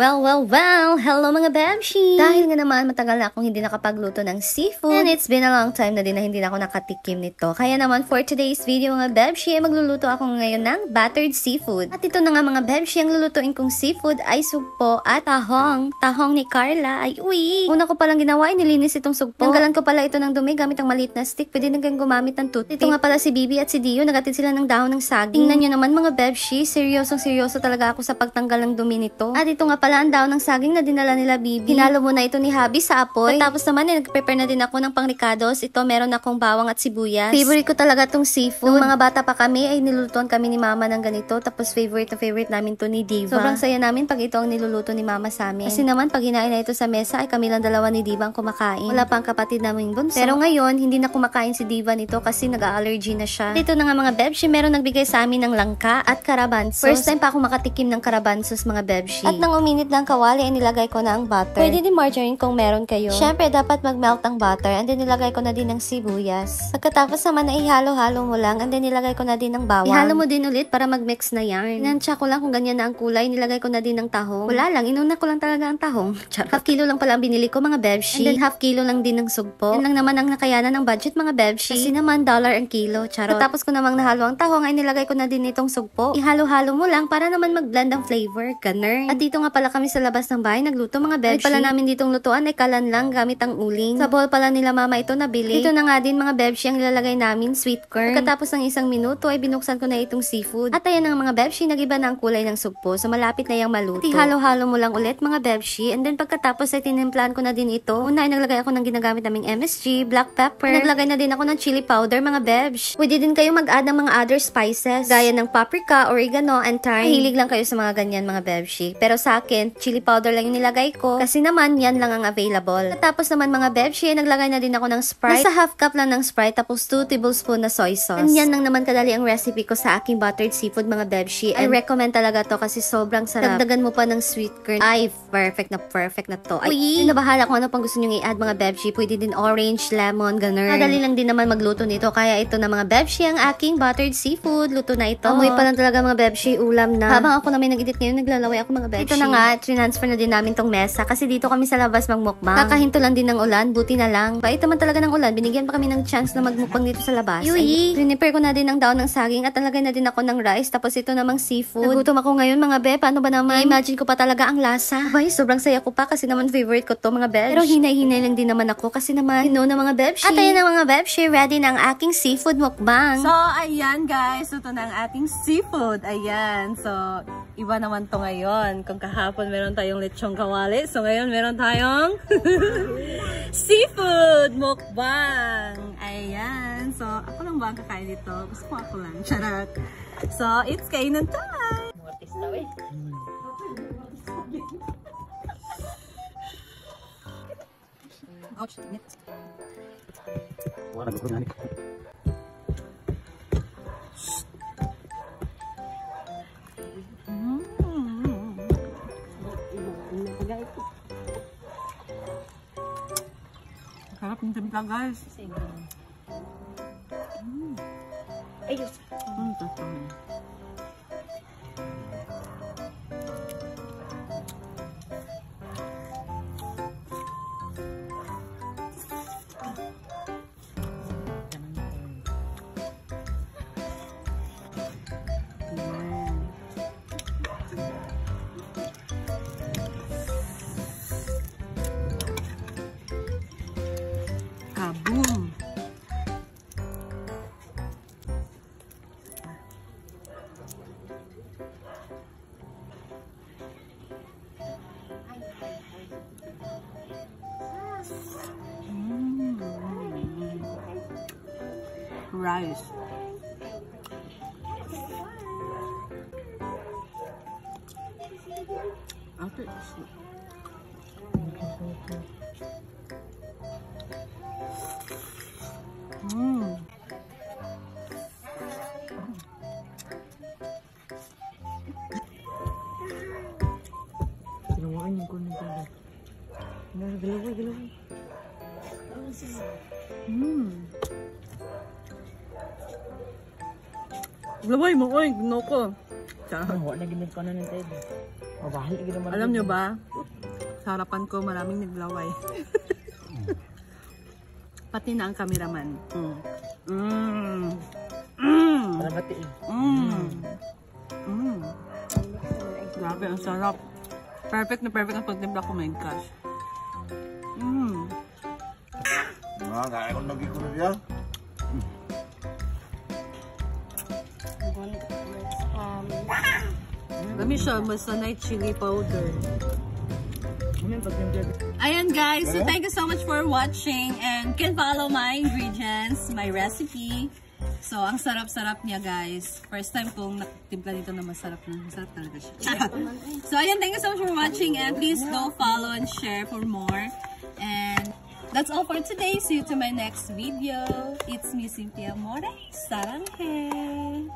Well, hello mga Bebshi! Dahil nga naman matagal na akong hindi nakapagluto ng seafood, and it's been a long time na din na hindi na ako nakatikim nito. Kaya naman for today's video mga Bebshi, ay magluluto ako ngayon ng battered seafood. At ito na nga mga Bebshi, ang lulutuin kong seafood ay sugpo at tahong. Tahong ni Carla ay uwi! Una ko palang ginawa ay nilinis itong sugpo. Tanggalan ko pala ito ng dumi gamit ang maliit na stick. Pwede na kayong gumamit ng toothpick. Ito nga pala si Bibi at si Dio, nagatid sila ng dahon ng saging. Tingnan nyo naman mga Bebshi, seryoso talaga ako sa pagtanggal ng dumi nito. At ito nga pala ang daon ng saging na dinala nila Bibi. Hinalo muna ito ni Habi sa apoy. At tapos naman nag-prepare na din ako ng pang-ricados. Ito meron akong bawang at sibuyas. Favorite ko talaga tong seafood. Nung mga bata pa kami ay nilulutuan kami ni Mama ng ganito. Tapos favorite namin to ni Diva. Sobrang saya namin pag ito ang niluluto ni Mama sa amin. Kasi naman pag hinain na ito sa mesa ay kami lang dalawa ni Diva ang kumakain. Wala pa ang kapatid naming bunso. Pero ngayon hindi na kumakain si Diva nito kasi nag-allergy na siya. Dito na nga mga Bebshi, meron nagbigay sa amin ng langka at karabansos. First time pa ako makatikim ng karabansos mga Bebshi. At nang uminit ng kawali ay nilagay ko na ang butter. Pwede din margarine kung meron kayo. Syempre dapat mag-melt ang butter and then nilagay ko na din ng sibuyas. Pagkatapos naman ay ihalo-halo mo lang and then nilagay ko na din ng bawang. Ihalo mo din ulit para mag-mix na yarn. Inansya ko lang kung ganyan na ang kulay. Nilagay ko na din ng tahong. Wala lang, inuna ko lang talaga ang tahong. Half kilo lang pala ang binili ko mga Bebshi. And then half kilo lang din ng sugpo. Yan lang naman ang nakayanan ng budget mga Bebshi. Kasi naman $1 ang kilo. Charot. Tapos ko namang nahalo ang tahong ay nilagay ko na din itong sugpo. Ihalo-halo mo lang para naman mag-blend ang flavor. Ganun. At dito nga pala kami sa labas ng bahay nagluto mga Bebshi. Pala namin ditong lutuan ay kalan lang gamit ang uling. Sa bowl pala nila Mama ito nabili. Ito na nga din mga Bebshi ang nilalagay namin, sweet corn. Pagkatapos ng isang minuto ay binuksan ko na itong seafood. At ayan ang mga Bebshi, nagiba na ang kulay ng sugpo. So malapit na yung maluto. Ihalo-halo mo lang ulit mga Bebshi. And then pagkatapos ay tinimplahan ko na din ito. Una ay naglagay ako ng ginagamit naming MSG, black pepper. Naglagay na din ako ng chili powder mga Bebshi. Pwede din kayo mag-add ng mga other spices gaya ng paprika, oregano, and thyme. Mahilig lang kayo sa mga ganyan mga Bebshi. Pero sa akin, chili powder lang yung nilagay ko. Kasi naman, yan lang ang available. Tapos naman mga Bebshi, naglagay na din ako ng Sprite. Nasa half cup lang ng Sprite, tapos 2 tablespoon na soy sauce. And yan lang naman kadali ang recipe ko sa aking buttered seafood mga Bebshi. I recommend talaga to kasi sobrang sarap. Dagdagan mo pa ng sweet corn. Ay, perfect na to. Ay, nabahala kung ano pang gusto nyo i-add mga Bebshi. Pwede din orange, lemon, ganun. Madali lang din naman magluto nito. Kaya ito na mga Bebshi, ang aking buttered seafood. Luto na ito. Amoy pa lang talaga mga Bebshi, ulam na. Habang ako na may nag-edit ngayon, naglalaway ako mga Bebshi. Ito na nga, transfer na din namin tong mesa kasi dito kami sa labas magmukbang. Kakahinto lang din ng ulan, buti na lang. Bait naman talaga ng ulan, binigyan pa kami ng chance na magmukbang dito sa labas. Yui! Prepare ko na din ng daon ng saging at nalagay na din ako ng rice, tapos ito namang seafood. Nagutom ako ngayon mga be, paano ba naman? Imagine ko pa talaga ang lasa. Abay, sobrang saya ko pa kasi naman favorite ko to mga bebs. Pero hinay-hinay lang din naman ako kasi naman, you know na mga bebshi. At ayan na mga bebshi, ready na ang aking seafood mukbang. So, ayan guys, ito na ang ating seafood. Ayan, so, iba naman to ngayon. Kung kahapon meron tayong lechong kawali, so ngayon meron tayong seafood mukbang. Ayan. So, ako lang ba ang kakain dito? Gusto ko ako lang. Charot. So, it's kainan time! Mortis daw eh. Ouch. Wala ko na ni. Sarap ng timpla guys. Ayos. Kaboom! Rice. After Ginawain yung kunin ko na. Galaway. Laway mo, oy, ginoo ko. Wala na ginip ka na ng tayo. Mabahal na ginaman. Alam nyo ba, sa harapan ko maraming naglaway. Pati na ang cameraman. Malabatiin. Grabe, ang sarap. Perfect na perfect ang pagtimpla ko, my gosh. Kaya kong lagi ko na diyan. Dami siya, masanay chili powder. Ano yung pagtimpla? Ayan guys, so thank you so much for watching and can follow my ingredients, my recipe. So, ang sarap-sarap niya guys. First time kong nakatimpla dito na masarap na. Masarap talaga siya. So, ayan, thank you so much for watching and please go follow and share for more. And that's all for today. See you to my next video. It's me, Cynthia More. Saranghe!